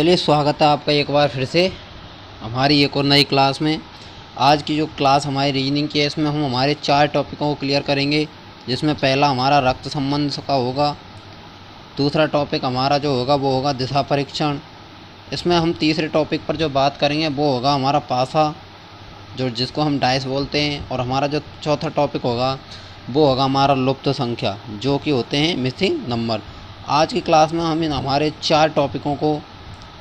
चलिए, स्वागत है आपका एक बार फिर से हमारी एक और नई क्लास में। आज की जो क्लास हमारी रीजनिंग की है, इसमें हम हमारे 4 टॉपिकों को क्लियर करेंगे। जिसमें पहला हमारा रक्त संबंध का होगा। दूसरा टॉपिक हमारा जो होगा वो होगा दिशा परीक्षण। इसमें हम तीसरे टॉपिक पर जो बात करेंगे वो होगा हमारा पासा, जिसको हम डाइस बोलते हैं। और हमारा जो चौथा टॉपिक होगा वो होगा हमारा लुप्त संख्या, जो कि होते हैं मिसिंग नंबर। आज की क्लास में हम इन हमारे 4 टॉपिकों को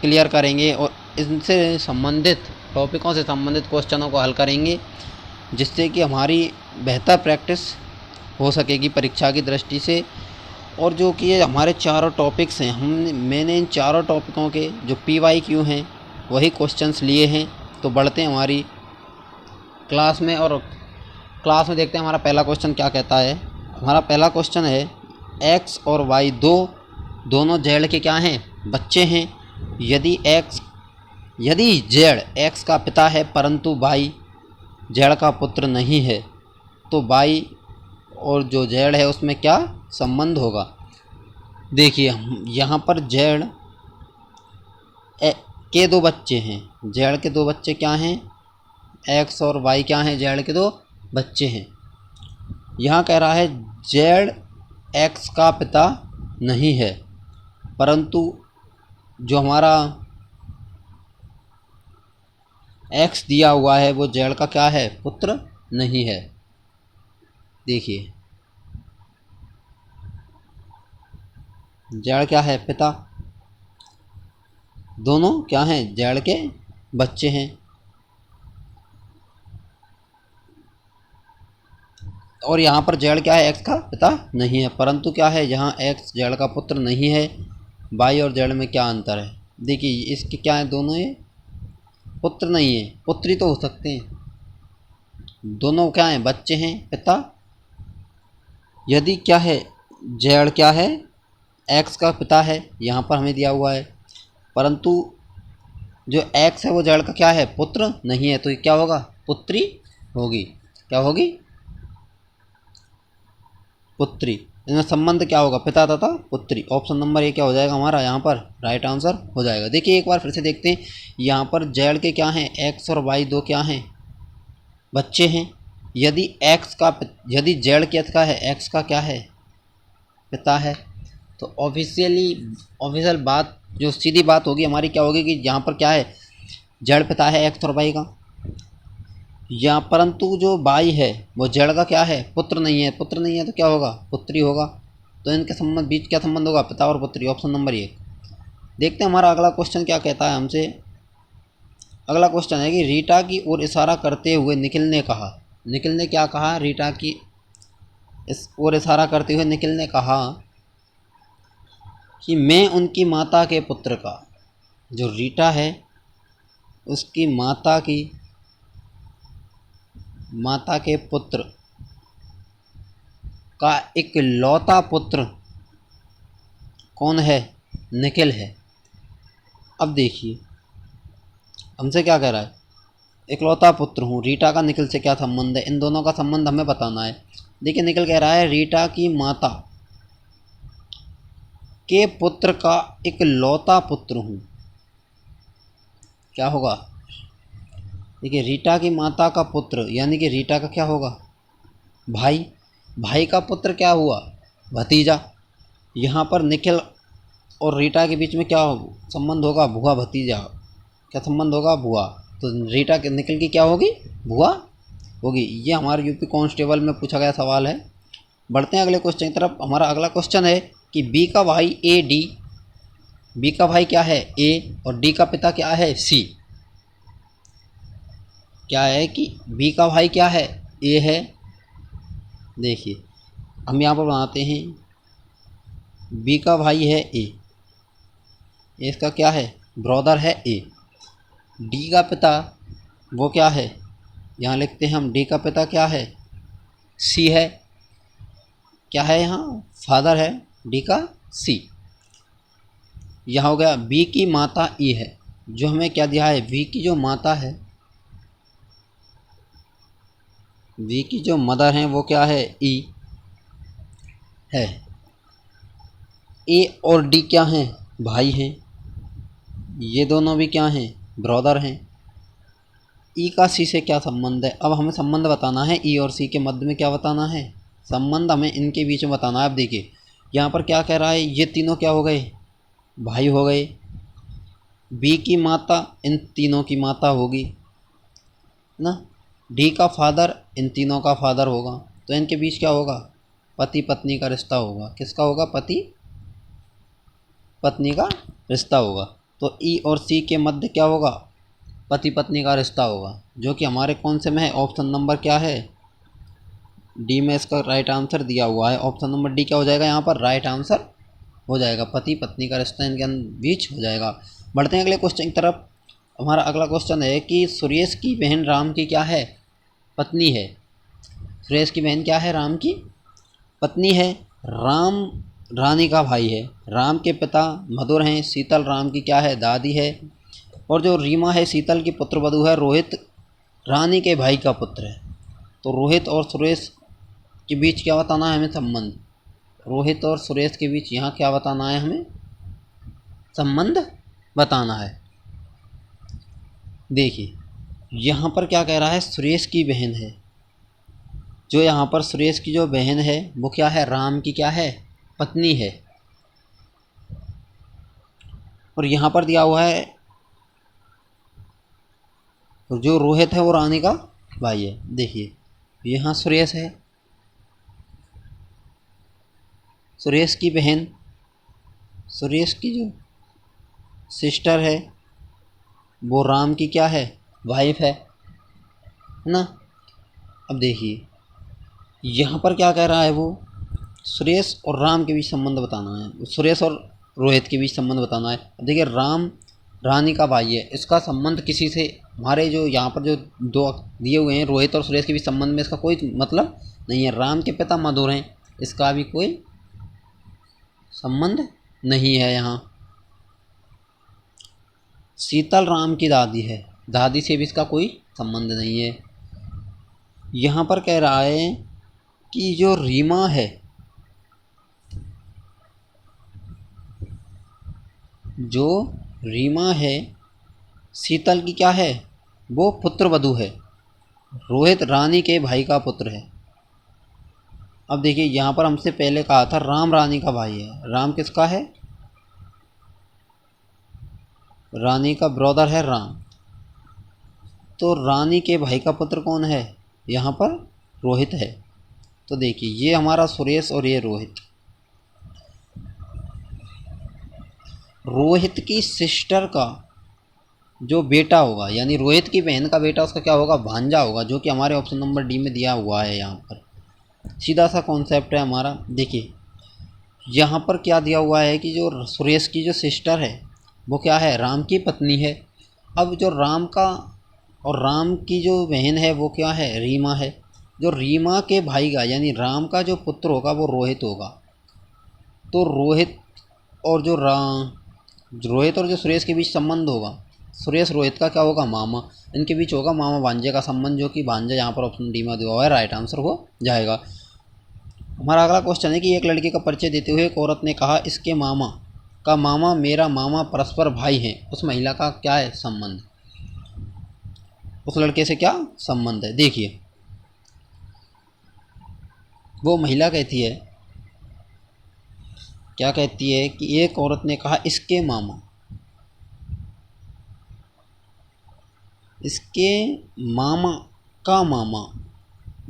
क्लियर करेंगे और इनसे संबंधित टॉपिकों से संबंधित क्वेश्चनों को हल करेंगे, जिससे कि हमारी बेहतर प्रैक्टिस हो सकेगी परीक्षा की दृष्टि से। और जो कि ये हमारे चारों टॉपिक्स हैं, मैंने इन चारों टॉपिकों के जो PYQ हैं वही क्वेश्चंस लिए हैं। तो बढ़ते हैं हमारी क्लास में, और क्लास में देखते हैं हमारा पहला क्वेश्चन क्या कहता है। हमारा पहला क्वेश्चन है, X और Y दोनों जेड के क्या हैं? बच्चे हैं। यदि जेड X का पिता है परंतु Y जेड का पुत्र नहीं है, तो Y और जो जेड है उसमें क्या संबंध होगा? देखिए, यहाँ पर जेड के 2 बच्चे हैं। जेड के 2 बच्चे क्या हैं? X और Y क्या हैं? जेड के 2 बच्चे हैं। यहाँ कह रहा है जेड X का पिता नहीं है, परंतु जो हमारा X दिया हुआ है वो जेड का क्या है? पुत्र नहीं है। देखिए, जेड क्या है? पिता। दोनों क्या हैं? जेड के बच्चे हैं। और यहाँ पर जेड क्या है? X का पिता नहीं है, परंतु क्या है? यहाँ X जेड का पुत्र नहीं है। Y और जेड में क्या अंतर है? देखिए, इसके क्या है? दोनों ये पुत्र नहीं है, पुत्री तो हो सकते हैं। दोनों क्या हैं? बच्चे हैं, पिता। यदि क्या है? जेड क्या है? X का पिता है, यहाँ पर हमें दिया हुआ है, परंतु जो X है वो जेड का क्या है? पुत्र नहीं है। तो ये क्या होगा? पुत्री होगी। क्या होगी? पुत्री। इनमें संबंध क्या होगा? पिता तथा पुत्री। ऑप्शन नंबर ए क्या हो जाएगा हमारा यहाँ पर? राइट आंसर हो जाएगा। देखिए, एक बार फिर से देखते हैं। यहाँ पर जेड के क्या हैं? X और Y दो क्या हैं? बच्चे हैं। यदि जेड क्या है? X का क्या है? पिता है। तो ऑफिशियल बात, जो सीधी बात होगी हमारी, क्या होगी कि यहाँ पर क्या है? जेड पिता है X और Y का। यहाँ परंतु जो बाई है वो जेड का क्या है? पुत्र नहीं है। पुत्र नहीं है तो क्या होगा? पुत्री होगा। तो इनके बीच क्या संबंध होगा? पिता और पुत्री। Option number 1। देखते हैं हमारा अगला क्वेश्चन क्या कहता है हमसे। अगला क्वेश्चन है कि रीटा की ओर इशारा करते हुए निखिल ने कहा। निखिल ने क्या कहा? रीटा की ओर इशारा करते हुए निखिल ने कहा कि मैं उनकी माता के पुत्र का, जो रीटा है उसकी माता के पुत्र का इकलौता पुत्र कौन है? निखिल है। अब देखिए, हमसे क्या कह रहा है? इकलौता पुत्र हूँ। रीटा का निखिल से क्या संबंध है? इन दोनों का संबंध हमें बताना है। देखिए, निखिल कह रहा है रीटा की माता के पुत्र का इकलौता पुत्र हूँ। क्या होगा? देखिए, रीटा की माता का पुत्र यानी कि रीटा का क्या होगा? भाई। भाई का पुत्र क्या हुआ? भतीजा। यहाँ पर निखिल और रीटा के बीच में क्या संबंध होगा? भुआ भतीजा। क्या संबंध होगा? भुआ। तो रीटा के निखिल की क्या होगी? भुआ होगी। ये हमारे यूपी कांस्टेबल में पूछा गया सवाल है। बढ़ते हैं अगले क्वेश्चन की तरफ। हमारा अगला क्वेश्चन है कि बी का भाई बी का भाई क्या है? A, और D का पिता क्या है? C। क्या है कि B का भाई क्या है? A है। देखिए, हम यहाँ पर बनाते हैं, B का भाई है A, इसका क्या है? ब्रदर है A। D का पिता वो क्या है? यहाँ लिखते हैं हम, D का पिता क्या है? C है। क्या है यहाँ? फादर है D का C। यहाँ हो गया। B की माता E है। जो हमें क्या दिया है? B की जो माता है, B की जो मदर है वो क्या है? E है। A और D क्या हैं? भाई हैं। ये दोनों भी क्या हैं, ब्रदर हैं। ई का सी से क्या संबंध है, अब हमें संबंध बताना है। ई और सी के मध्य में क्या बताना है, संबंध हमें इनके बीच में बताना है। अब देखिए यहाँ पर क्या कह रहा है, ये तीनों क्या हो गए, भाई हो गए। बी की माता इन तीनों की माता होगी ना। डी का फादर इन तीनों का फादर होगा। तो इनके बीच क्या होगा, पति पत्नी का रिश्ता होगा। किसका होगा, पति पत्नी का रिश्ता होगा। तो ई और सी के मध्य क्या होगा, पति पत्नी का रिश्ता होगा, जो कि हमारे कौन से में है, ऑप्शन नंबर क्या है, डी में इसका राइट आंसर दिया हुआ है। ऑप्शन नंबर डी क्या हो जाएगा, यहाँ पर राइट आंसर हो जाएगा। पति पत्नी का रिश्ता इनके बीच हो जाएगा। बढ़ते हैं अगले क्वेश्चन की तरफ। हमारा अगला क्वेश्चन है कि सुरेश की बहन राम की क्या है, पत्नी है। सुरेश की बहन क्या है, राम की पत्नी है। राम रानी का भाई है। राम के पिता मधुर हैं। शीतल राम की क्या है, दादी है। और जो रीमा है शीतल की पुत्रवधू है। रोहित रानी के भाई का पुत्र है। तो रोहित और सुरेश के बीच क्या बताना है हमें, संबंध। रोहित और सुरेश के बीच यहाँ क्या बताना है हमें, संबंध बताना है। देखिए यहाँ पर क्या कह रहा है, सुरेश की बहन है। जो यहाँ पर सुरेश की जो बहन है वो क्या है, राम की क्या है, पत्नी है। और यहाँ पर दिया हुआ है जो रोहित है वो रानी का भाई है। देखिए यहाँ सुरेश है, सुरेश की बहन, सुरेश की जो सिस्टर है वो राम की क्या है, वाइफ है ना। अब देखिए यहाँ पर क्या कह रहा है, वो सुरेश और राम के बीच संबंध बताना है, सुरेश और रोहित के बीच संबंध बताना है। अब देखिए राम रानी का भाई है, इसका संबंध किसी से, हमारे जो यहाँ पर जो दो दिए हुए हैं रोहित और सुरेश के बीच संबंध में इसका कोई मतलब नहीं है। राम के पिता मधुर हैं, इसका भी कोई संबंध नहीं है। यहाँ शीतल राम की दादी है, दादी से भी इसका कोई संबंध नहीं है। यहाँ पर कह रहा है कि जो रीमा है, जो रीमा है शीतल की क्या है, वो पुत्रवधू है। रोहित रानी के भाई का पुत्र है। अब देखिए यहाँ पर हमसे पहले कहा था राम रानी का भाई है, राम किसका है, रानी का ब्रदर है राम। तो रानी के भाई का पुत्र कौन है, यहाँ पर रोहित है। तो देखिए ये हमारा सुरेश और ये रोहित। रोहित की सिस्टर का जो बेटा होगा, यानी रोहित की बहन का बेटा, उसका क्या होगा, भांजा होगा, जो कि हमारे ऑप्शन नंबर डी में दिया हुआ है। यहाँ पर सीधा सा कॉन्सेप्ट है हमारा। देखिए यहाँ पर क्या दिया हुआ है कि जो सुरेश की जो सिस्टर है वो क्या है, राम की पत्नी है। अब जो राम का और राम की जो बहन है वो क्या है, रीमा है। जो रीमा के भाई का यानी राम का जो पुत्र होगा वो रोहित होगा। तो रोहित और जो सुरेश के बीच संबंध होगा, सुरेश रोहित का क्या होगा, मामा। इनके बीच होगा मामा भांजे का संबंध, जो कि भांजा यहाँ पर ऑप्शन डी में दिया हुआ है, राइट आंसर हो जाएगा। हमारा अगला क्वेश्चन है कि एक लड़के का परिचय देते हुए एक औरत ने कहा, इसके मामा का मामा मेरा मामा परस्पर भाई हैं। उस महिला का क्या है संबंध, उस लड़के से क्या संबंध है। देखिए वो महिला कहती है, क्या कहती है कि एक औरत ने कहा इसके मामा, इसके मामा का मामा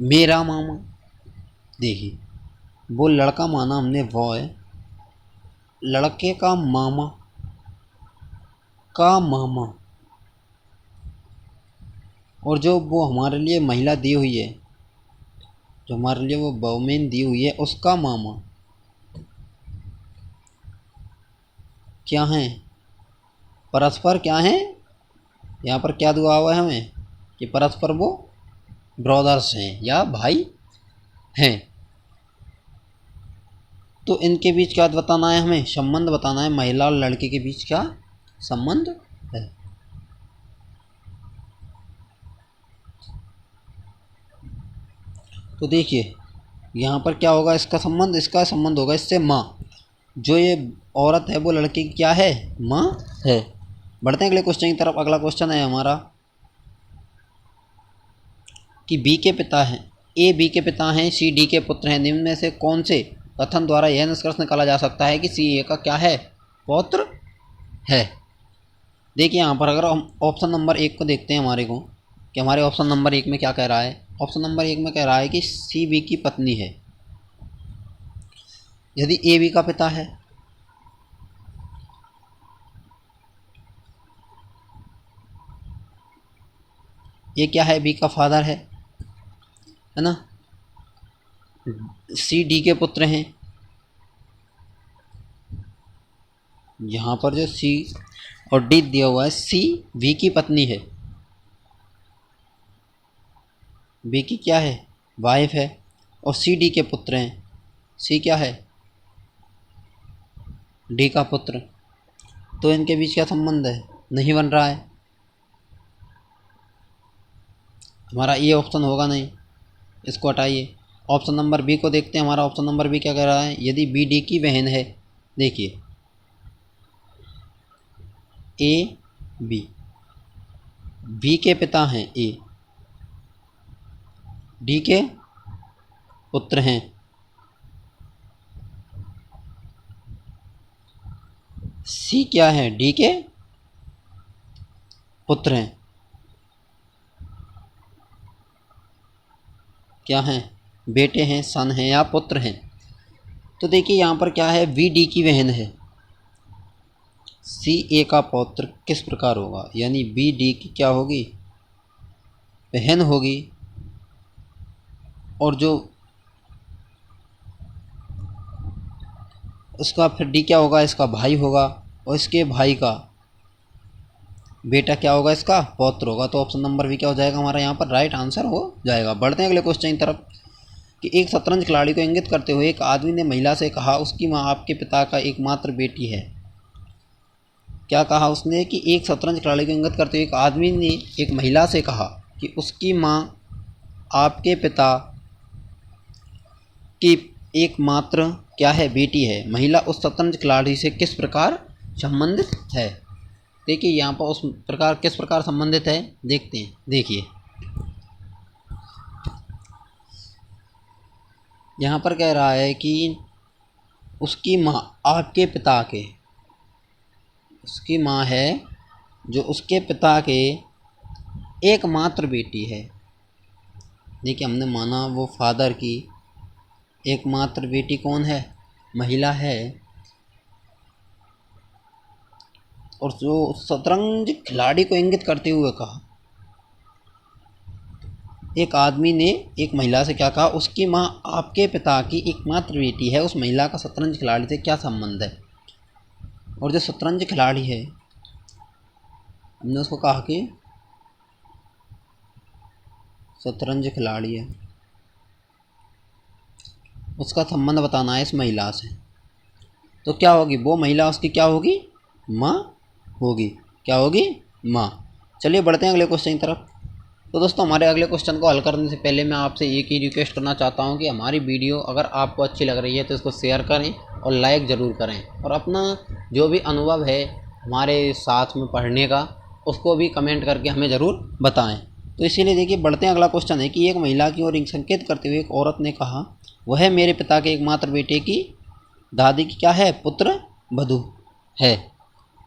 मेरा मामा। देखिए वो लड़का माना हमने वो है, लड़के का मामा का मामा, और जो वो हमारे लिए महिला दी हुई है, जो हमारे लिए वो वुमेन दी हुई है, उसका मामा क्या है, परस्पर क्या है। यहाँ पर क्या दुआ हुआ है हमें कि परस्पर वो ब्रदर्स हैं या भाई हैं। तो इनके बीच क्या बताना है हमें, संबंध बताना है, महिला और लड़के के बीच क्या संबंध है। तो देखिए यहाँ पर क्या होगा, इसका संबंध होगा इससे माँ। जो ये औरत है वो लड़के की क्या है, माँ है। बढ़ते हैं अगले क्वेश्चन की तरफ। अगला क्वेश्चन है हमारा कि बी के पिता हैं, ए बी के पिता हैं, सी डी के पुत्र हैं, निम्न में से कौन से कथन द्वारा यह निष्कर्ष निकाला जा सकता है कि सी ए का क्या है, पौत्र है। देखिए यहाँ पर अगर हम ऑप्शन नंबर 1 को देखते हैं हमारे को, कि हमारे ऑप्शन नंबर 1 में क्या कह रहा है। ऑप्शन नंबर 1 में कह रहा है कि सी बी की पत्नी है। यदि ए बी का पिता है, ये क्या है, बी का फादर है ना। सी डी के पुत्र हैं, यहाँ पर जो सी और डी दिया हुआ है, सी वी की पत्नी है, बी की क्या है, वाइफ है, और सी डी के पुत्र हैं, सी क्या है, डी का पुत्र। तो इनके बीच क्या संबंध है, नहीं बन रहा है, हमारा ये ऑप्शन होगा नहीं, इसको हटाइए। ऑप्शन नंबर बी को देखते हैं। हमारा ऑप्शन नंबर बी क्या कह रहा है, यदि बी डी की बहन है, देखिए ए बी, बी के पिता हैं ए, डी के पुत्र हैं, सी क्या है, डी के पुत्र हैं, क्या हैं, बेटे हैं, सन हैं या पुत्र हैं। तो देखिए यहाँ पर क्या है, वी डी की बहन है, सी ए का पौत्र किस प्रकार होगा, यानी बी डी की क्या होगी, बहन होगी, और जो उसका फिर डी क्या होगा, इसका भाई होगा, और इसके भाई का बेटा क्या होगा, इसका पौत्र होगा। तो ऑप्शन नंबर भी क्या हो जाएगा हमारा यहाँ पर राइट आंसर हो जाएगा। बढ़ते हैं अगले क्वेश्चन की तरफ कि एक शतरंज खिलाड़ी को इंगित करते हुए एक आदमी ने महिला से कहा, उसकी माँ आपके पिता का एकमात्र बेटी है। क्या कहा उसने कि एक शतरंज खिलाड़ी को इंगित करते हुए एक आदमी ने एक महिला से कहा कि उसकी माँ आपके पिता की एकमात्र क्या है, बेटी है। महिला उस शतरंज खिलाड़ी से किस प्रकार संबंधित है। देखिए यहाँ पर उस प्रकार किस प्रकार संबंधित है, देखते हैं। देखिए यहाँ पर कह रहा है कि उसकी माँ आपके पिता के, उसकी माँ है जो उसके पिता के एकमात्र बेटी है। देखिए हमने माना वो फादर की एकमात्र बेटी कौन है, महिला है, और जो शतरंज खिलाड़ी को इंगित करते हुए कहा, एक आदमी ने एक महिला से क्या कहा, उसकी माँ आपके पिता की एकमात्र बेटी है। उस महिला का शतरंज खिलाड़ी से क्या संबंध है। और जो शतरंज खिलाड़ी है, हमने उसको कहा कि शतरंज खिलाड़ी है, उसका संबंध बताना है इस महिला से। तो क्या होगी, वो महिला उसकी क्या होगी, माँ होगी। क्या होगी, माँ। चलिए बढ़ते हैं अगले क्वेश्चन की तरफ। तो दोस्तों हमारे अगले क्वेश्चन को हल करने से पहले मैं आपसे एक ही रिक्वेस्ट करना चाहता हूँ कि हमारी वीडियो अगर आपको अच्छी लग रही है तो इसको शेयर करें और लाइक ज़रूर करें, और अपना जो भी अनुभव है हमारे साथ में पढ़ने का उसको भी कमेंट करके हमें ज़रूर बताएं। तो इसीलिए देखिए बढ़ते हैं। अगला क्वेश्चन है कि एक महिला की ओर संकेत करते हुए एक औरत ने कहा, वह मेरे पिता के एकमात्र बेटे की दादी की क्या है, पुत्र वधू है।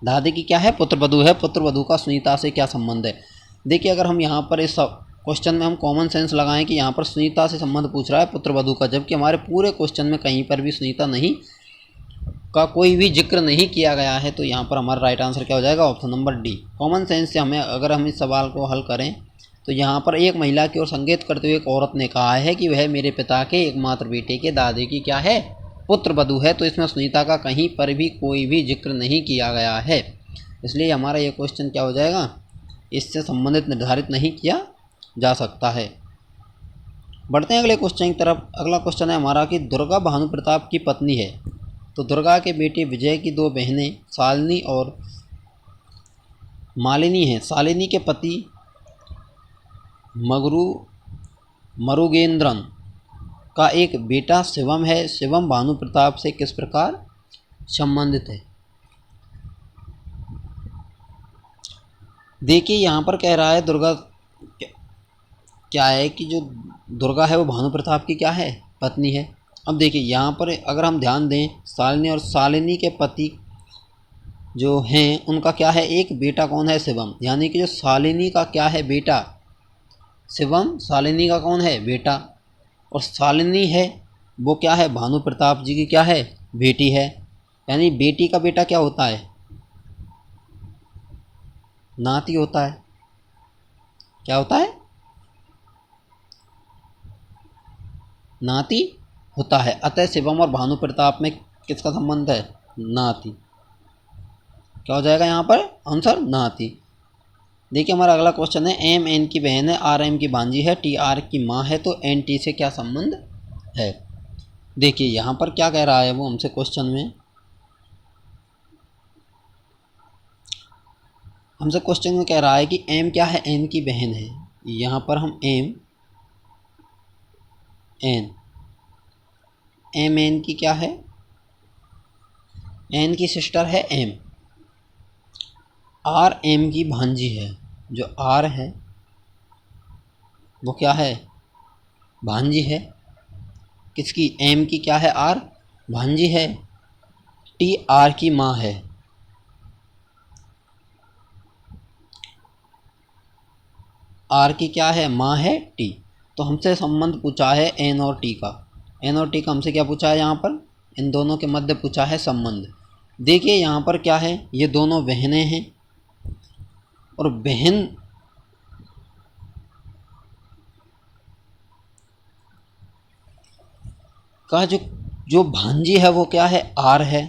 दादी की क्या है, पुत्र वधू है। पुत्र वधू का सुनीता से क्या संबंध है। देखिए अगर हम यहाँ पर इस क्वेश्चन में हम कॉमन सेंस लगाएं कि यहाँ पर सुनीता से संबंध पूछ रहा है पुत्र वधू का, जबकि हमारे पूरे क्वेश्चन में कहीं पर भी सुनीता नहीं का कोई भी जिक्र नहीं किया गया है, तो यहाँ पर हमारा राइट आंसर क्या हो जाएगा, option number D. Common sense से हमें अगर हम इस सवाल को हल करें तो यहाँ पर एक महिला की ओर संकेत करते हुए एक औरत ने कहा है कि वह मेरे पिता के एकमात्र बेटे के दादी की क्या है, पुत्र वधू है। तो इसमें सुनीता का कहीं पर भी कोई भी जिक्र नहीं किया गया है, इसलिए हमारा ये क्वेश्चन क्या हो जाएगा, इससे संबंधित निर्धारित नहीं किया जा सकता है। बढ़ते हैं अगले क्वेश्चन की तरफ। अगला क्वेश्चन है हमारा कि दुर्गा भानु प्रताप की पत्नी है। तो दुर्गा के बेटे विजय की दो बहनें शालिनी और मालिनी हैं। शालिनी के पति मरुगेंद्रन का एक बेटा शिवम है। शिवम भानु प्रताप से किस प्रकार संबंधित है। देखिए यहाँ पर कह रहा है दुर्गा, क्या है कि जो दुर्गा है वो भानु प्रताप की क्या है, पत्नी है। अब देखिए यहाँ पर अगर हम ध्यान दें, शालिनी और शालिनी के पति जो हैं उनका क्या है, एक बेटा कौन है, शिवम। यानी कि जो शालिनी का क्या है, बेटा शिवम, शालिनी का कौन है, बेटा। और शालिनी है वो क्या है, भानु प्रताप जी की क्या है, बेटी है। यानी बेटी का बेटा क्या होता है, नाती होता है। क्या होता है, नाती होता है। अतः शिवम और भानु प्रताप में किसका संबंध है, नाती। क्या हो जाएगा यहाँ पर आंसर, नाती। देखिए हमारा अगला क्वेश्चन है, एम एन की बहन है, आर एम की भांजी है, टी आर की माँ है, तो एन टी से क्या संबंध है। देखिए यहाँ पर क्या कह रहा है वो हमसे क्वेश्चन में, हमसे क्वेश्चन में कह रहा है कि एम क्या है, एन की बहन है। यहाँ पर हम एम एन, एम एन की क्या है, एन की सिस्टर है एम। आर एम की भांजी है, जो आर है वो क्या है, भांजी है। किसकी, एम की क्या है, आर, भांजी है। टी आर की माँ है। आर की क्या है, माँ है, टी। तो हमसे संबंध पूछा है एन और टी का। एन और टी का हमसे क्या पूछा है, यहाँ पर इन दोनों के मध्य पूछा है संबंध। देखिए यहाँ पर क्या है, ये दोनों बहनें हैं और बहन का जो जो भांजी है वो क्या है, आर है।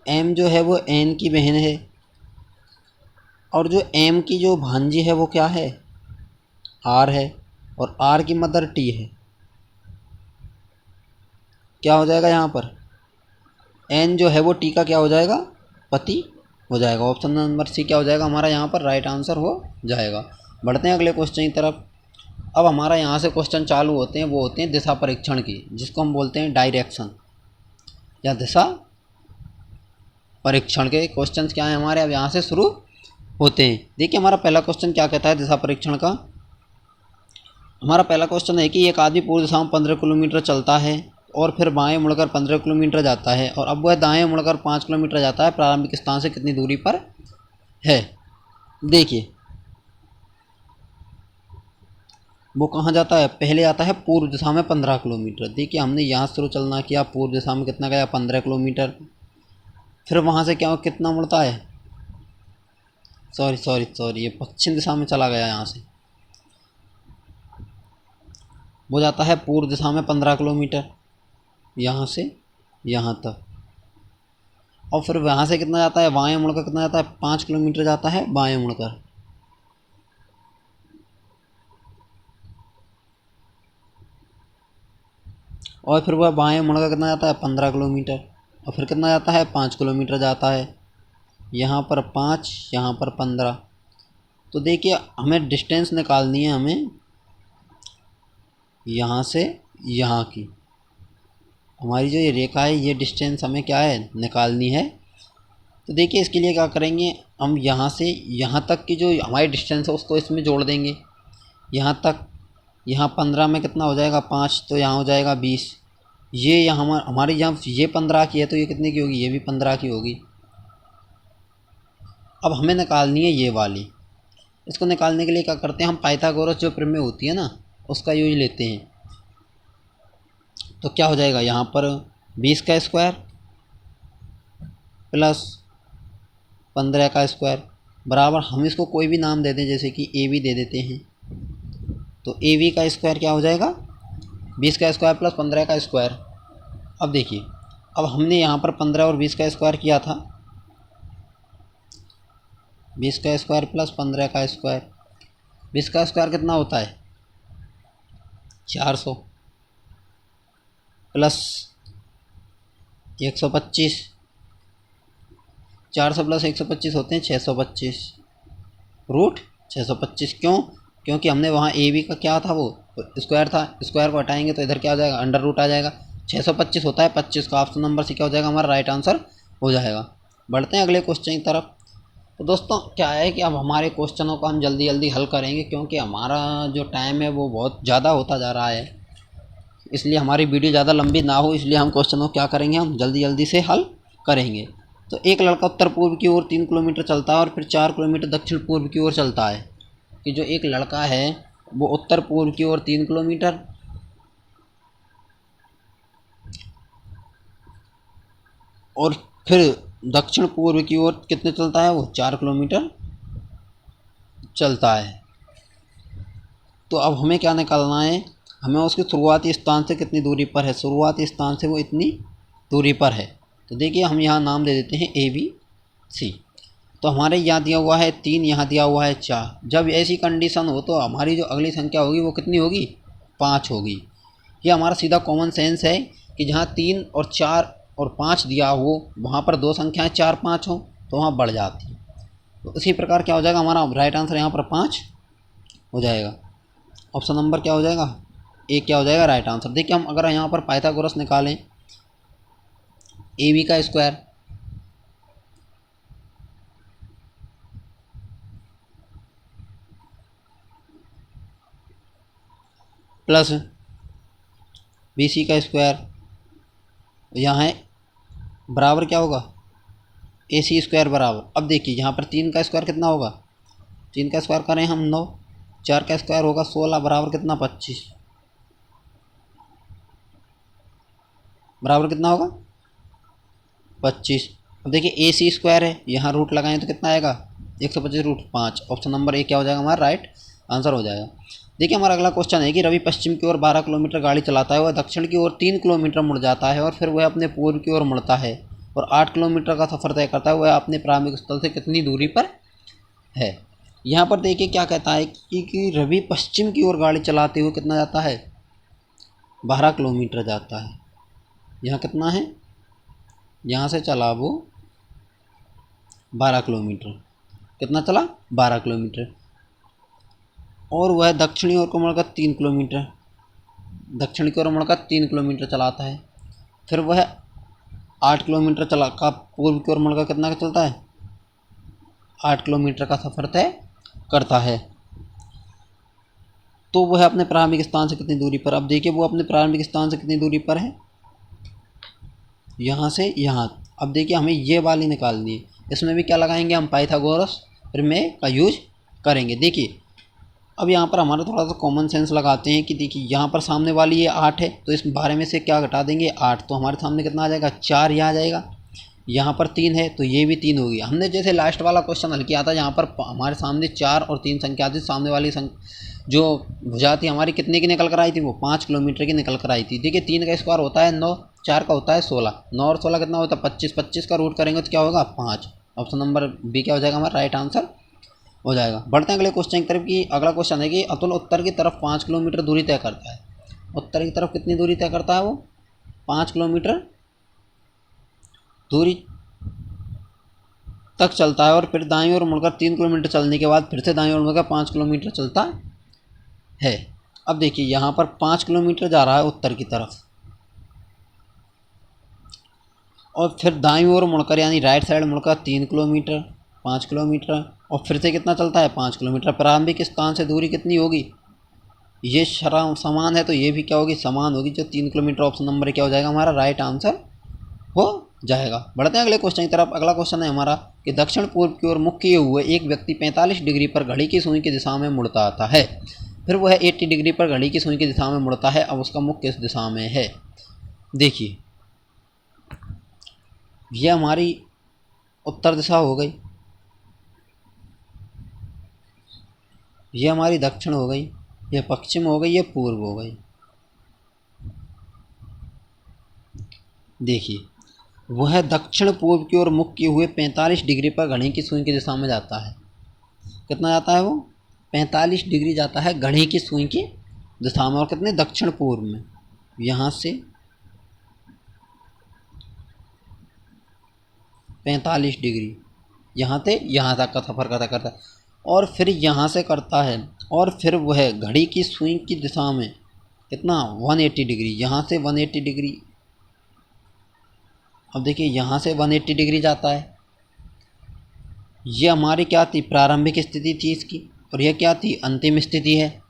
एम जो है वो एन की बहन है और जो एम की जो भांजी है वो क्या है, आर है। और आर की मदर टी है। क्या हो जाएगा यहाँ पर, एन जो है वो टी का क्या हो जाएगा, पति हो जाएगा। ऑप्शन नंबर सी क्या हो जाएगा हमारा यहाँ पर राइट आंसर हो जाएगा। बढ़ते हैं अगले क्वेश्चन की तरफ। अब हमारा यहाँ से क्वेश्चन चालू होते हैं, वो होते हैं दिशा परीक्षण की, जिसको हम बोलते हैं डायरेक्शन या दिशा परीक्षण के क्वेश्चंस क्या हैं हमारे, अब यहाँ से शुरू होते हैं। देखिए हमारा पहला क्वेश्चन क्या कहता है दिशा परीक्षण का। हमारा पहला क्वेश्चन है कि एक आदमी पूर्व दिशा में 15 किलोमीटर चलता है और फिर बाएं मुड़कर 15 किलोमीटर जाता है और अब वह दाएं मुड़कर 5 किलोमीटर जाता है, प्रारंभिक स्थान से कितनी दूरी पर है। देखिए वो कहाँ जाता है, पहले आता है पूर्व दिशा में 15 किलोमीटर। देखिए हमने यहाँ शुरू चलना किया, पूर्व दिशा में कितना गया, 15 किलोमीटर। फिर वहाँ से क्या कितना मुड़ता है, सॉरी ये पश्चिम दिशा में चला गया। यहाँ से वो जाता है पूर्व दिशा में 15 किलोमीटर, यहाँ से यहाँ तक। और फिर वहाँ से कितना जाता है, बाएं मुड़कर कितना जाता है, 5 किलोमीटर जाता है बाएं मुड़कर। और फिर वह बाएं मुड़कर कितना जाता है, 15 किलोमीटर। और फिर कितना जाता है, 5 किलोमीटर जाता है। यहाँ पर 5, यहाँ पर 15। तो देखिए हमें डिस्टेंस निकालनी है, हमें यहाँ से यहाँ की, हमारी जो ये रेखा है ये डिस्टेंस हमें क्या है, निकालनी है। तो देखिए इसके लिए क्या करेंगे, हम यहाँ से यहाँ तक की जो हमारी डिस्टेंस है उसको इसमें जोड़ देंगे। यहाँ तक, यहाँ 15 में कितना हो जाएगा, 5, तो यहाँ हो जाएगा 20। ये यहाँ हमारी यहाँ ये 15 की है तो ये कितने की होगी, ये भी 15 की होगी। अब हमें निकालनी है ये वाली। इसको निकालने के लिए क्या करते हैं, हम पाइथागोरस जो प्रमेय होती है ना उसका यूज लेते हैं। तो क्या हो जाएगा यहाँ पर 20 का स्क्वायर प्लस 15 का स्क्वायर बराबर, हम इसको कोई भी नाम दे दें, जैसे कि ए बी दे देते हैं। तो ए वी का स्क्वायर क्या हो जाएगा, 20 का स्क्वायर प्लस 15 का स्क्वायर। अब देखिए अब हमने यहाँ पर 15 और 20 का स्क्वायर किया था, 20 का स्क्वायर प्लस 15 का स्क्वायर। 20 का स्क्वायर कितना होता है, 400 प्लस 125, 400 प्लस 125 होते हैं 625, रूट 625। क्यों, क्योंकि हमने वहाँ ए बी का क्या था, वो स्क्वायर था, स्क्वायर को हटाएंगे तो इधर क्या हो जाएगा, अंडर रूट आ जाएगा। 625 होता है 25 का, ऑप्शन नंबर सी क्या हो जाएगा हमारा राइट आंसर हो जाएगा। बढ़ते हैं अगले क्वेश्चन की तरफ। तो दोस्तों क्या है कि अब हमारे क्वेश्चनों को हम जल्दी जल्दी हल करेंगे, क्योंकि हमारा जो टाइम है वो बहुत ज़्यादा होता जा रहा है, इसलिए हमारी वीडियो ज़्यादा लंबी ना हो, इसलिए हम क्वेश्चनों को क्या करेंगे, हम जल्दी जल्दी से हल करेंगे। तो एक लड़का उत्तर पूर्व की ओर 3 किलोमीटर चलता है और फिर 4 किलोमीटर दक्षिण पूर्व की ओर चलता है। कि जो एक लड़का है वो उत्तर पूर्व की ओर 3 किलोमीटर और फिर दक्षिण पूर्व की ओर कितने चलता है, वो 4 किलोमीटर चलता है। तो अब हमें क्या निकालना है, हमें उसके शुरुआती स्थान से कितनी दूरी पर है, शुरुआती स्थान से वो इतनी दूरी पर है। तो देखिए हम यहाँ नाम दे देते हैं ए बी सी। तो हमारे यहाँ दिया हुआ है 3, यहाँ दिया हुआ है 4। जब ऐसी कंडीशन हो तो हमारी जो अगली संख्या होगी वो कितनी होगी, 5 होगी। ये हमारा सीधा कॉमन सेंस है कि जहाँ 3 और 4 और 5 दिया हो वहाँ पर दो संख्याएं 4 5 हो तो वहाँ बढ़ जाती है। तो इसी प्रकार क्या हो जाएगा, हमारा राइट आंसर यहाँ पर 5 हो जाएगा। ऑप्शन नंबर क्या हो जाएगा, ए क्या हो जाएगा राइट आंसर। देखिए हम अगर यहाँ पर पाइथागोरस निकालें, ए बी का स्क्वायर प्लस बी सी का स्क्वायर, यहाँ है बराबर क्या होगा, ए सी स्क्वायर बराबर। अब देखिए यहाँ पर 3 का स्क्वायर कितना होगा, 3 का स्क्वायर करें हम 9, 4 का स्क्वायर होगा 16 बराबर कितना 25, बराबर कितना होगा 25। अब देखिए ए सी स्क्वायर है, यहाँ रूट लगाएं तो कितना आएगा 125 रूट 5। ऑप्शन नंबर ए क्या हो जाएगा हमारा राइट आंसर हो जाएगा। देखिए हमारा अगला क्वेश्चन है कि रवि पश्चिम की ओर 12 किलोमीटर गाड़ी चलाता है, वह दक्षिण की ओर 3 किलोमीटर मुड़ जाता है और फिर वह अपने पूर्व की ओर मुड़ता है और 8 किलोमीटर का सफ़र तय करता है। वह अपने प्रारंभिक स्थल से कितनी दूरी पर है। यहाँ पर देखिए क्या कहता है कि रवि पश्चिम की ओर गाड़ी चलाते हुए कितना जाता है, 12 किलोमीटर जाता है। यहाँ कितना है, यहाँ से चला वो 12 किलोमीटर, कितना चला 12 किलोमीटर, और वह दक्षिणी ओर को मुड़कर 3 किलोमीटर, दक्षिण की ओर मुड़कर 3 किलोमीटर चलाता है। फिर वह 8 किलोमीटर चला का पूर्व की ओर मुड़कर कितना का चलता है, 8 किलोमीटर का सफ़र तय करता है। तो वह अपने प्रारंभिक स्थान से कितनी दूरी पर, अब देखिए वो अपने प्रारंभिक स्थान से कितनी दूरी पर है, यहाँ से यहाँ। अब देखिए हमें ये वाली निकालनी है, इसमें भी क्या लगाएंगे हम पाइथागोरस प्रमेय का यूज करेंगे। देखिए अब यहाँ पर हमारा थोड़ा सा कॉमन सेंस लगाते हैं कि देखिए यहाँ पर सामने वाली ये 8 है तो इस बारे में से क्या घटा देंगे 8, तो हमारे सामने कितना आ जाएगा 4 यहाँ आ जाएगा। यहाँ पर 3 है तो ये भी 3 होगी। हमने जैसे लास्ट वाला क्वेश्चन हल किया था यहाँ पर हमारे सामने 4 और 3 संख्या थी, सामने वाली जो भुजा थी हमारी कितने की निकल कर आई थी, वो 5 किलोमीटर की निकल कर आई थी। देखिए 3 का स्क्वायर होता है 9, 4 का होता है 16, 9 और 16 कितना होता है 25, 25 का रूट करेंगे तो क्या होगा 5। ऑप्शन नंबर बी क्या हो जाएगा हमारा राइट आंसर हो जाएगा। बढ़ते हैं अगले क्वेश्चन की तरफ कि अगला क्वेश्चन है कि अतुल उत्तर की तरफ 5 किलोमीटर दूरी तय करता है। उत्तर की तरफ कितनी दूरी तय करता है, वो 5 किलोमीटर दूरी तक चलता है और फिर दाईं ओर मुड़कर 3 किलोमीटर चलने के बाद फिर से दाईं ओर मुड़कर 5 किलोमीटर चलता है। अब देखिए यहाँ पर 5 किलोमीटर जा रहा है उत्तर की तरफ और फिर दाईं ओर मुड़कर यानी राइट साइड मुड़कर 3 किलोमीटर, 5 किलोमीटर और फिर से कितना चलता है 5 किलोमीटर। प्रारंभिक स्थान से दूरी कितनी होगी, ये समान है तो ये भी क्या होगी समान होगी, जो 3 किलोमीटर। ऑप्शन नंबर क्या हो जाएगा हमारा राइट आंसर हो जाएगा। बढ़ते हैं अगले क्वेश्चन की तरफ। अगला क्वेश्चन है हमारा कि दक्षिण पूर्व की ओर मुख किए हुए एक व्यक्ति 45 डिग्री पर घड़ी की सुई की दिशा में मुड़ता आता है, फिर वह 80 डिग्री पर घड़ी की सुई की दिशा में मुड़ता है। अब उसका मुख किस दिशा में है। देखिए यह हमारी उत्तर दिशा हो गई, यह हमारी दक्षिण हो गई, यह पश्चिम हो गई, यह पूर्व हो गई। देखिए वह दक्षिण पूर्व की ओर मुख किए हुए 45 डिग्री पर घड़ी की सुई की दिशा में जाता है। कितना जाता है वो 45 डिग्री जाता है घड़ी की सुई की दिशा में, और कितने दक्षिण पूर्व में, यहाँ से 45 डिग्री यहाँ से यहाँ तक का सफ़र करता करता। और फिर यहाँ से करता है और फिर वह घड़ी की सुई की दिशा में कितना 180 डिग्री, यहाँ से 180 डिग्री। अब देखिए यहाँ से 180 डिग्री जाता है। ये हमारी क्या थी, प्रारंभिक स्थिति थी इसकी, और यह क्या थी, अंतिम स्थिति है।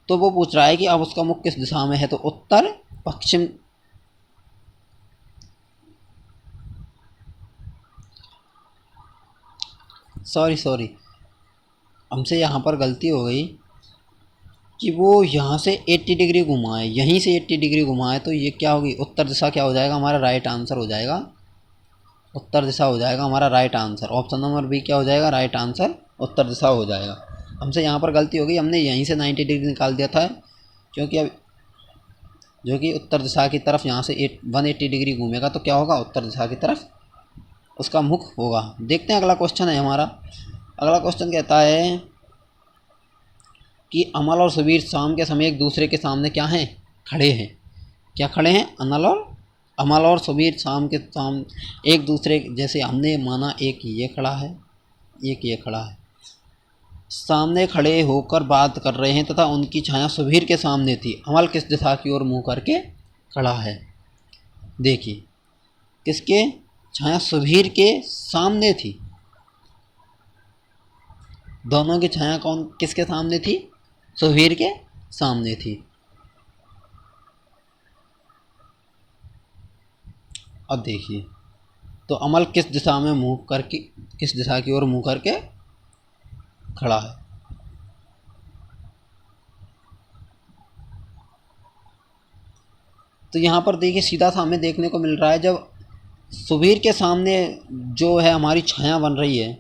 तो वो पूछ रहा है कि अब उसका मुख किस दिशा में है, तो उत्तर पश्चिम। सॉरी हमसे यहाँ पर गलती हो गई कि वो यहाँ से 80 डिग्री घुमाए, यहीं से 80 डिग्री घुमाए, तो ये क्या होगी, उत्तर दिशा क्या हो जाएगा, हमारा राइट आंसर हो जाएगा। उत्तर दिशा हो जाएगा हमारा right answer. Option number B क्या हो जाएगा, राइट आंसर उत्तर दिशा हो जाएगा। हमसे यहाँ पर गलती हो गई, हमने यहीं से 90 डिग्री निकाल दिया था, क्योंकि अब जो कि उत्तर दिशा की तरफ यहाँ से 180 डिग्री घूमेगा तो क्या होगा, उत्तर दिशा की तरफ उसका मुख होगा। देखते हैं अगला क्वेश्चन है हमारा। अगला क्वेश्चन कहता है कि अमल और सुबीर शाम के समय एक दूसरे के सामने क्या हैं, खड़े हैं। क्या खड़े हैं, अमल और सुबीर शाम के सामने एक दूसरे, जैसे हमने माना एक ये खड़ा है, एक ये खड़ा है, सामने खड़े होकर बात कर रहे हैं तथा उनकी छाया सुबीर के सामने थी। अमल किस दिशा की ओर मुंह करके खड़ा है। देखिए किसके, छाया सुबीर के सामने थी। दोनों की छाया कौन किसके सामने थी, सुबीर के सामने थी। अब देखिए तो अमल किस दिशा में मुंह करके, किस दिशा की ओर मुंह करके खड़ा है। तो यहाँ पर देखिए सीधा सा हमें देखने को मिल रहा है, जब सुबीर के सामने जो है हमारी छाया बन रही है,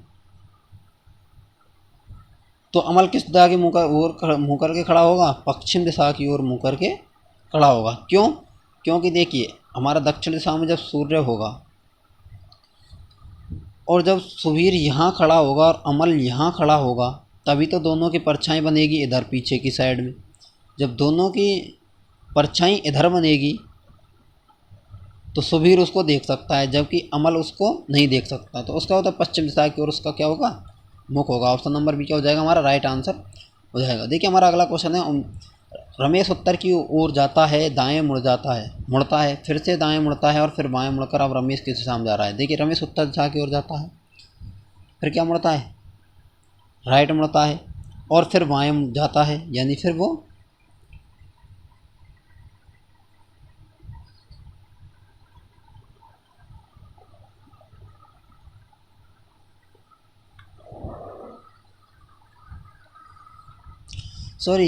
तो अमल किस दिशा की मुंह करके खड़ा होगा, पश्चिम दिशा की ओर मुंह करके खड़ा होगा। क्यों, क्योंकि देखिए हमारा दक्षिण दिशा में जब सूर्य होगा और जब सुबीर यहाँ खड़ा होगा और अमल यहाँ खड़ा होगा, तभी तो दोनों की परछाई बनेगी इधर पीछे की साइड में। जब दोनों की परछाई इधर बनेगी तो सुबीर उसको देख सकता है, जबकि अमल उसको नहीं देख सकता। तो उसका होता है पश्चिम दिशा की ओर उसका क्या होगा, मुख होगा। ऑप्शन नंबर बी क्या हो जाएगा, हमारा राइट आंसर हो जाएगा। देखिए हमारा अगला क्वेश्चन है, रमेश उत्तर की ओर जाता है, दाएं मुड़ता है, फिर से दाएं मुड़ता है और फिर बाएं मुड़कर अब रमेश किस दिशा में जा रहा है। देखिए रमेश उत्तर दिशा की ओर जाता है, फिर क्या मुड़ता है, राइट मुड़ता है और फिर बाएं जाता है, यानी फिर वो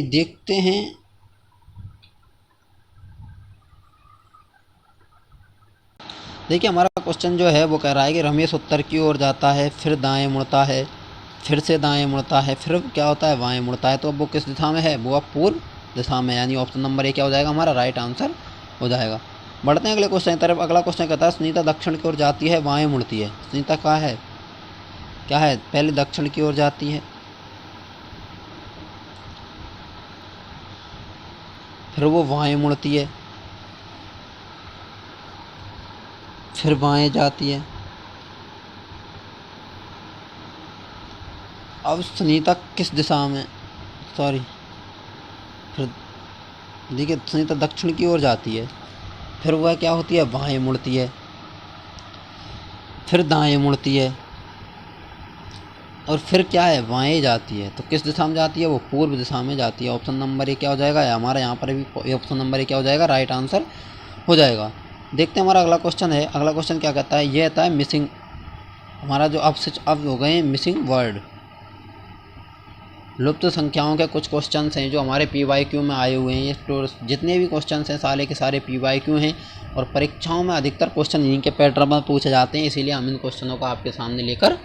देखते हैं। देखिए हमारा क्वेश्चन जो है वो कह रहा है कि रमेश उत्तर की ओर जाता है, फिर दाएं मुड़ता है, फिर से दाएं मुड़ता है, फिर क्या होता है, बाएं मुड़ता है। तो अब वो किस दिशा में है, वो अब पूर्व दिशा में, यानी ऑप्शन नंबर ए क्या हो जाएगा, हमारा राइट आंसर हो जाएगा। बढ़ते हैं अगले क्वेश्चन की तरफ। अगला क्वेश्चन कहता है सुनीता दक्षिण की ओर जाती है, बाएं मुड़ती है। सुनीता क्या है, पहले दक्षिण की ओर जाती है, फिर वो बाएं मुड़ती है, फिर बाएं जाती है। अब सुनीता किस दिशा में, फिर देखिए सुनीता दक्षिण की ओर जाती है, फिर वह क्या होती है, बाएं मुड़ती है, फिर दाएं मुड़ती है और फिर क्या है, बाएं जाती है। तो किस दिशा में जाती है, वो पूर्व दिशा में जाती है। ऑप्शन नंबर ए क्या हो जाएगा, हमारा यहाँ पर भी ऑप्शन नंबर ए क्या हो जाएगा, राइट आंसर हो जाएगा। देखते हैं हमारा अगला क्वेश्चन है। अगला क्वेश्चन क्या कहता है, ये कहता है मिसिंग, हमारा जो अब हो गए मिसिंग वर्ड, लुप्त संख्याओं के कुछ क्वेश्चंस हैं जो हमारे PYQ में आए हुए हैं। ये जितने भी क्वेश्चंस हैं सारे के सारे PYQ हैं और परीक्षाओं में अधिकतर क्वेश्चन इन्हीं के पैटर्न में पूछे जाते हैं, इसीलिए हम इन क्वेश्चनों को आपके सामने लेकर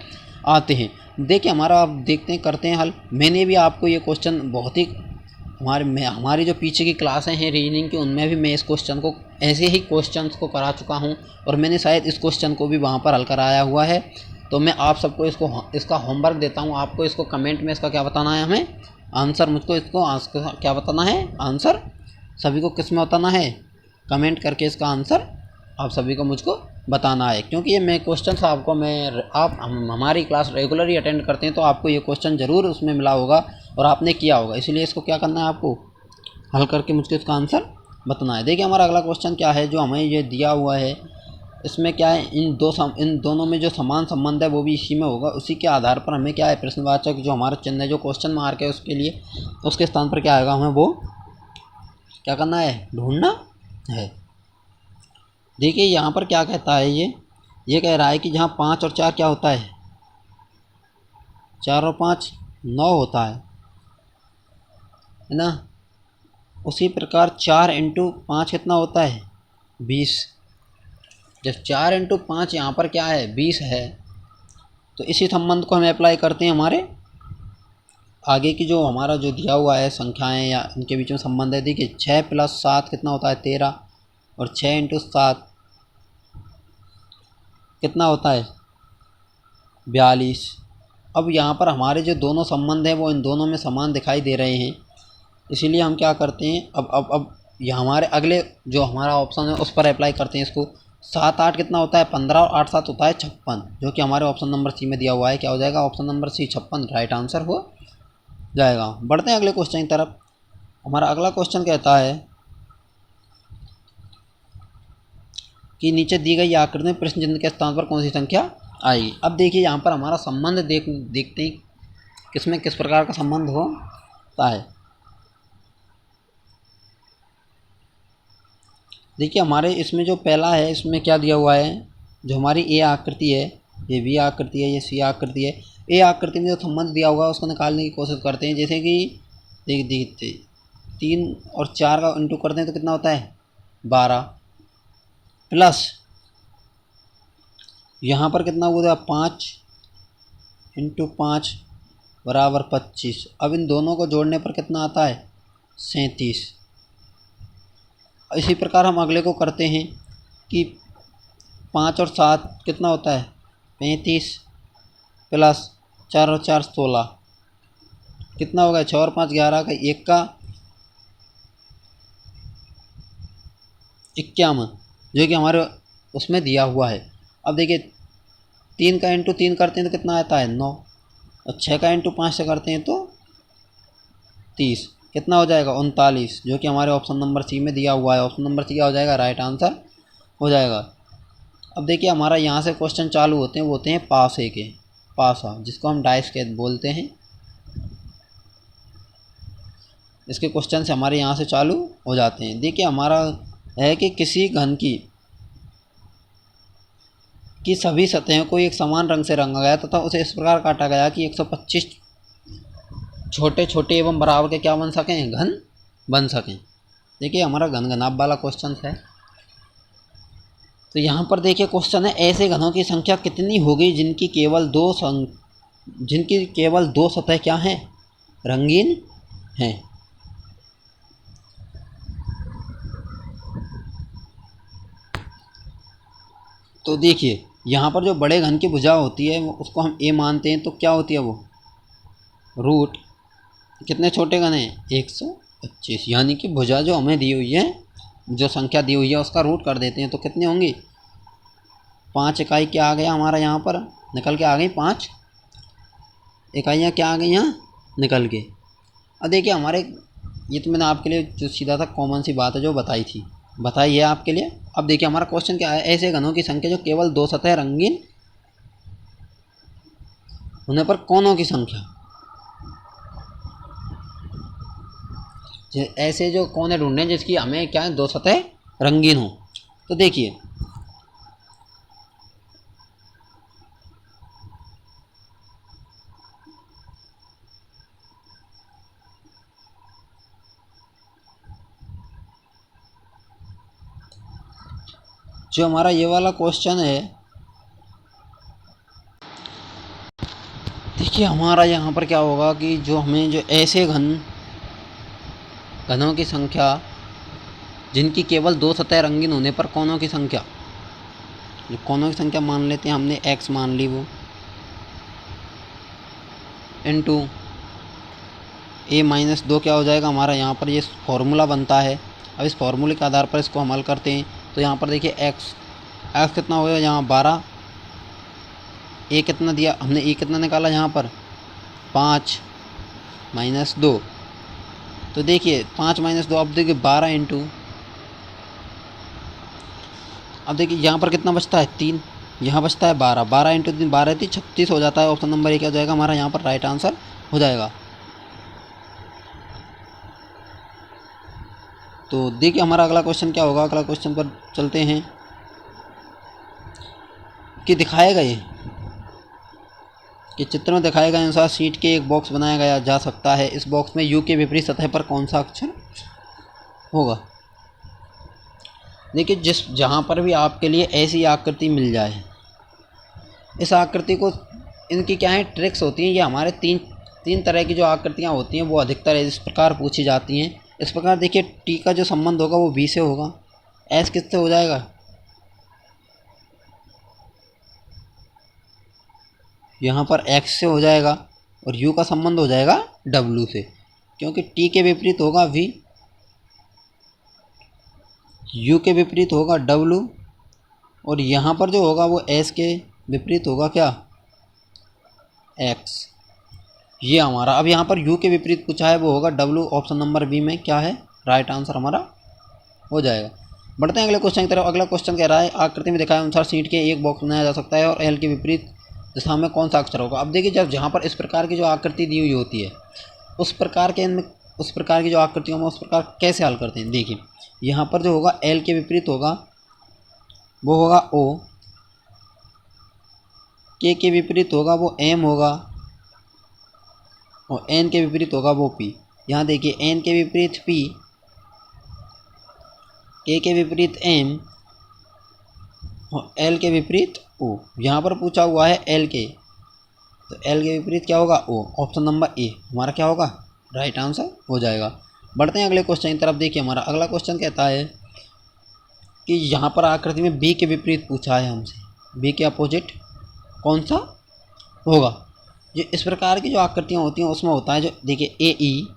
आते हैं। देखिए हमारा आप देखते हैं, करते हैं हल। मैंने भी आपको ये क्वेश्चन बहुत ही हमारी जो पीछे की क्लासें हैं रीजनिंग की, उनमें भी मैं इस क्वेश्चन को ऐसे ही क्वेश्चंस को करा चुका हूँ और मैंने शायद इस क्वेश्चन को भी वहाँ पर हल कराया हुआ है। तो मैं आप सबको इसका होमवर्क देता हूँ, आपको इसको कमेंट में इसका क्या बताना है, हमें आंसर, मुझको इसको क्या बताना है आंसर, सभी को किस में बताना है, कमेंट करके इसका आंसर आप सभी को मुझको बताना है, क्योंकि ये मैं क्वेश्चन आपको हमारी क्लास रेगुलरली अटेंड करते हैं तो आपको ये क्वेश्चन ज़रूर उसमें मिला होगा और आपने किया होगा, इसलिए इसको क्या करना है, आपको हल करके मुझको इसका आंसर बताना है। देखिए हमारा अगला क्वेश्चन क्या है, जो हमें ये दिया हुआ है इसमें क्या है, इन दोनों में जो समान संबंध है वो भी इसी में होगा। उसी के आधार पर हमें क्या है, प्रश्नवाचक जो हमारा चिन्ह है, जो क्वेश्चन मार्क है उसके लिए उसके स्थान पर क्या आएगा, हमें वो क्या करना है, ढूंढना है। देखिए यहाँ पर क्या कहता है, ये कह रहा है कि जहाँ 5 और 4 क्या होता है, 4 और 5 9 होता है ना। उसी प्रकार 4 इंटू 5 कितना होता है, 20। जब 4 इंटू 5 यहाँ पर क्या है, 20 है, तो इसी संबंध को हम अप्लाई करते हैं हमारे आगे की जो हमारा जो दिया हुआ है संख्याएं या इनके बीच में संबंध है। देखिए 6 + 7 कितना होता है, 13, और 6 इंटू 7 कितना होता है, 42। अब यहाँ पर हमारे जो दोनों संबंध हैं वो इन दोनों में समान दिखाई दे रहे हैं, इसीलिए हम क्या करते हैं, अब ये हमारे अगले जो हमारा ऑप्शन है उस पर अप्लाई करते हैं इसको। 7 8 कितना होता है, 15, और 8 7 होता है 56, जो कि हमारे ऑप्शन नंबर सी में दिया हुआ है। क्या हो जाएगा, option number C 56 right answer हो जाएगा। बढ़ते हैं अगले क्वेश्चन की तरफ। हमारा अगला क्वेश्चन कहता है कि नीचे दी गई आकृति में प्रश्न चिन्ह के स्थान पर कौन सी संख्या आएगी। अब देखिए यहाँ पर हमारा संबंध देखते हैं किसमें किस प्रकार का संबंध होता है। देखिए हमारे इसमें जो पहला है, इसमें क्या दिया हुआ है, जो हमारी ए आकृति है, ये बी आकृति है, ये सी आकृति है। ए आकृति में जो संबंध दिया हुआ है उसको निकालने की कोशिश करते हैं। जैसे कि देखिए 3 और 4 का इंटू करते हैं तो कितना होता है, 12, प्लस यहाँ पर कितना हुआ, 5 इंटू 5 बराबर 25। अब इन दोनों को जोड़ने पर कितना आता है, 37। इसी प्रकार हम अगले को करते हैं कि 5 और 7 कितना होता है, 35, प्लस 4 और 4 16 कितना होगा, 6 और 5 11 का 1 का 51, जो कि हमारे उसमें दिया हुआ है। अब देखिए 3 का इंटू 3 करते हैं तो कितना आता है, 9, और 6 का इंटू 5 से करते हैं तो 30, कितना हो जाएगा, 39, जो कि हमारे ऑप्शन नंबर सी में दिया हुआ है। ऑप्शन नंबर सी क्या हो जाएगा, राइट आंसर हो जाएगा। अब देखिए हमारा यहाँ से क्वेश्चन चालू होते हैं, वो होते हैं पासे के, पासा, जिसको हम डाइस के बोलते हैं। इसके क्वेश्चन से हमारे यहाँ से चालू हो जाते हैं। देखिए हमारा है कि किसी घन की सभी सतहों को एक समान रंग से रंगा गया तथा उसे इस प्रकार काटा गया कि 125 छोटे छोटे एवं बराबर के क्या बन सकें, घन बन सकें। देखिए हमारा घन घनाभ वाला क्वेश्चन है। तो यहाँ पर देखिए क्वेश्चन है, ऐसे घनों की संख्या कितनी होगी जिनकी केवल दो सतह क्या हैं, रंगीन हैं। तो देखिए यहाँ पर जो बड़े घन की भुजा होती है उसको हम ए मानते हैं, तो क्या होती है वो रूट, कितने छोटे घन हैं, 125, यानी कि भुजा जो हमें दी हुई है, जो संख्या दी हुई है उसका रूट कर देते हैं तो कितनी होंगी, 5 इकाई क्या आ गया हमारा यहाँ पर निकल के आ गई, 5 इकाइयाँ क्या आ गई यहाँ निकल के। अब देखिए हमारे ये तो मैंने आपके लिए जो सीधा सा कॉमन सी बात है जो बताई है आपके लिए। अब देखिए हमारा क्वेश्चन क्या है, ऐसे घनों की संख्या जो केवल 2 सतह रंगीन होने पर कोनों की संख्या, ऐसे जो कोने ढूंढने जिसकी हमें क्या है, 2 सतह रंगीन हो। तो देखिए जो हमारा ये वाला क्वेश्चन है, देखिए हमारा यहाँ पर क्या होगा कि जो हमें जो ऐसे घनों की संख्या जिनकी केवल 2 सतह रंगीन होने पर कोनों की संख्या, जो कोनों की संख्या मान लेते हैं हमने x मान ली, वो इनटू a-2 क्या हो जाएगा हमारा, यहाँ पर ये फॉर्मूला बनता है। अब इस फॉर्मूले के आधार पर इसको हम हल करते हैं तो यहाँ पर देखिए x एक्स कितना हो गया यहाँ 12, ए कितना दिया हमने, ए कितना निकाला यहाँ पर 5 - 2। तो देखिए 5 - 2, अब देखिए 12 इंटू, अब देखिए यहाँ पर कितना बचता है 3, यहाँ बचता है 12, 12 इंटू 3 12 थी 36 हो जाता है। ऑप्शन नंबर ए क्या हो जाएगा हमारा यहाँ पर राइट आंसर हो जाएगा। तो देखिए हमारा अगला क्वेश्चन क्या होगा, अगला क्वेश्चन पर चलते हैं कि दिखाएगा ये कि चित्र में दिखाए गए अनुसार शीट के एक बॉक्स बनाया गया जा सकता है। इस बॉक्स में यू के विपरीत सतह पर कौन सा अक्षर होगा। देखिए जहाँ पर भी आपके लिए ऐसी आकृति मिल जाए, इस आकृति को, इनकी क्या है ट्रिक्स होती हैं। ये हमारे तीन तरह की जो आकृतियाँ होती हैं वो अधिकतर इस प्रकार पूछी जाती हैं। इस प्रकार देखिए टी का जो संबंध होगा वो बी से होगा, एस किससे हो जाएगा, यहाँ पर एक्स से हो जाएगा, और यू का संबंध हो जाएगा डब्ल्यू से, क्योंकि टी के विपरीत होगा वी, यू के विपरीत होगा डब्ल्यू, और यहाँ पर जो होगा वो एस के विपरीत होगा क्या, एक्स। ये हमारा, अब यहाँ पर यू के विपरीत पूछा है वो होगा डब्ल्यू। ऑप्शन नंबर बी में क्या है राइट आंसर हमारा हो जाएगा। बढ़ते हैं अगले क्वेश्चन की तरफ। अगला क्वेश्चन कह रहा है आकृति में दिखाए अनुसार शीट के एक बॉक्स बनाया जा सकता है और एल के विपरीत दिशा में कौन सा अक्षर होगा। अब देखिए जब जहाँ पर इस प्रकार की जो आकृति दी हुई होती है उस प्रकार की जो आकृतियों में उस प्रकार कैसे हल करते हैं। देखिए यहाँ पर जो होगा एल के विपरीत होगा वो होगा ओ, के विपरीत होगा वो एम होगा, और एन के विपरीत होगा वो पी। यहाँ देखिए एन के विपरीत पी, के विपरीत एम, और एल के विपरीत ओ। यहाँ पर पूछा हुआ है एल के, तो एल के विपरीत क्या होगा ओ। ऑप्शन नंबर ए हमारा क्या होगा राइट आंसर हो जाएगा। बढ़ते हैं अगले क्वेश्चन की तरफ। देखिए हमारा अगला क्वेश्चन कहता है कि यहाँ पर आकृति में बी के विपरीत पूछा है हमसे, बी के अपोजिट कौन सा होगा। जो इस प्रकार की जो आकृतियाँ होती हैं उसमें होता है जो देखिए ए ई,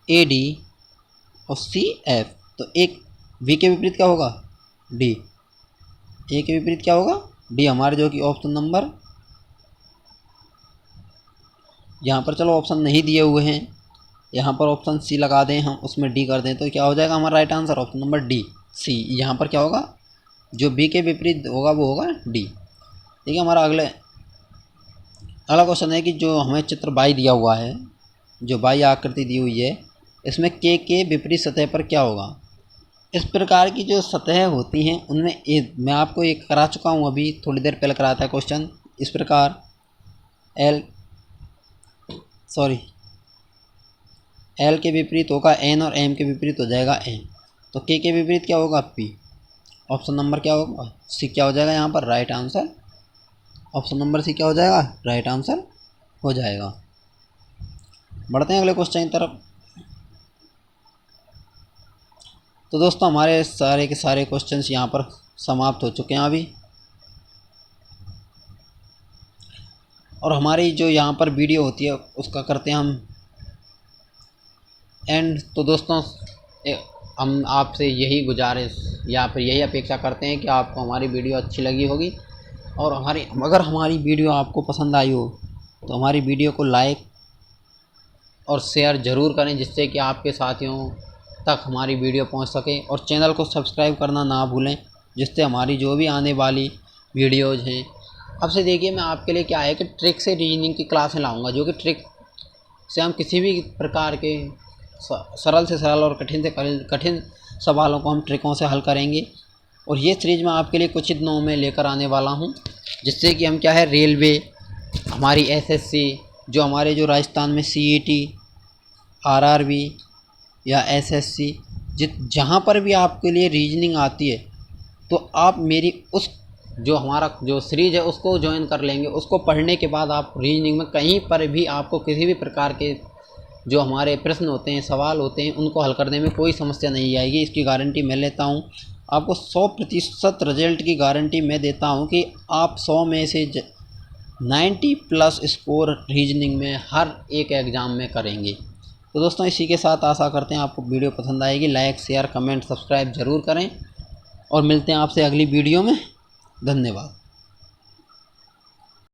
ए डी और सी एफ। तो एक बी के विपरीत क्या होगा डी, ए के विपरीत क्या होगा डी हमारे, जो कि ऑप्शन नंबर, यहाँ पर चलो ऑप्शन नहीं दिए हुए हैं, यहाँ पर ऑप्शन सी लगा दें हम, उसमें डी कर दें तो क्या हो जाएगा हमारा right answer option number D C. यहाँ पर क्या होगा जो बी के विपरीत होगा वो होगा डी। ठीक है, हमारा अगला क्वेश्चन है कि जो हमें चित्र बाई दिया हुआ है, जो बाई आकृति दी हुई है, इसमें के विपरीत सतह पर क्या होगा। इस प्रकार की जो सतह होती हैं उनमें मैं आपको एक करा चुका हूँ, अभी थोड़ी देर पहले कराया था क्वेश्चन। इस प्रकार एल के विपरीत होगा एन और एम के विपरीत हो जाएगा एम। तो के विपरीत क्या होगा पी। ऑप्शन नंबर क्या होगा सी क्या हो जाएगा यहाँ पर right answer. Option number C क्या हो जाएगा राइट आंसर हो जाएगा। बढ़ते हैं अगले क्वेश्चन की तरफ। तो दोस्तों हमारे सारे के सारे क्वेश्चंस यहाँ पर समाप्त हो चुके हैं अभी, और हमारी जो यहाँ पर वीडियो होती है उसका करते हैं हम एंड। तो दोस्तों हम आपसे यही गुजारिश या फिर यही अपेक्षा करते हैं कि आपको हमारी वीडियो अच्छी लगी होगी, और अगर हमारी वीडियो आपको पसंद आई हो तो हमारी वीडियो को लाइक और शेयर ज़रूर करें, जिससे कि आपके साथियों तक हमारी वीडियो पहुंच सके, और चैनल को सब्सक्राइब करना ना भूलें, जिससे हमारी जो भी आने वाली वीडियोज़ हैं। अब से देखिए मैं आपके लिए क्या है कि ट्रिक से रीजनिंग की क्लासें लाऊंगा, जो कि ट्रिक से हम किसी भी प्रकार के सरल से सरल और कठिन से कठिन सवालों को हम ट्रिकों से हल करेंगे। और ये सीरीज मैं आपके लिए कुछ ही दिनों में लेकर आने वाला हूँ, जिससे कि हम क्या है रेलवे, हमारी एसएससी, जो हमारे जो राजस्थान में सीईटी, आरआरबी या एसएससी, जहाँ पर भी आपके लिए रीजनिंग आती है तो आप मेरी उस जो हमारा जो सीरीज है उसको ज्वाइन कर लेंगे। उसको पढ़ने के बाद आप रीजनिंग में कहीं पर भी आपको किसी भी प्रकार के जो हमारे प्रश्न होते हैं, सवाल होते हैं, उनको हल करने में कोई समस्या नहीं आएगी। इसकी गारंटी मैं लेता हूँ। आपको 100% रिजल्ट की गारंटी मैं देता हूँ कि आप 100 में से 90+ स्कोर रीजनिंग में हर एक एग्ज़ाम में करेंगे। तो दोस्तों इसी के साथ आशा करते हैं आपको वीडियो पसंद आएगी। लाइक शेयर कमेंट सब्सक्राइब ज़रूर करें। और मिलते हैं आपसे अगली वीडियो में। धन्यवाद।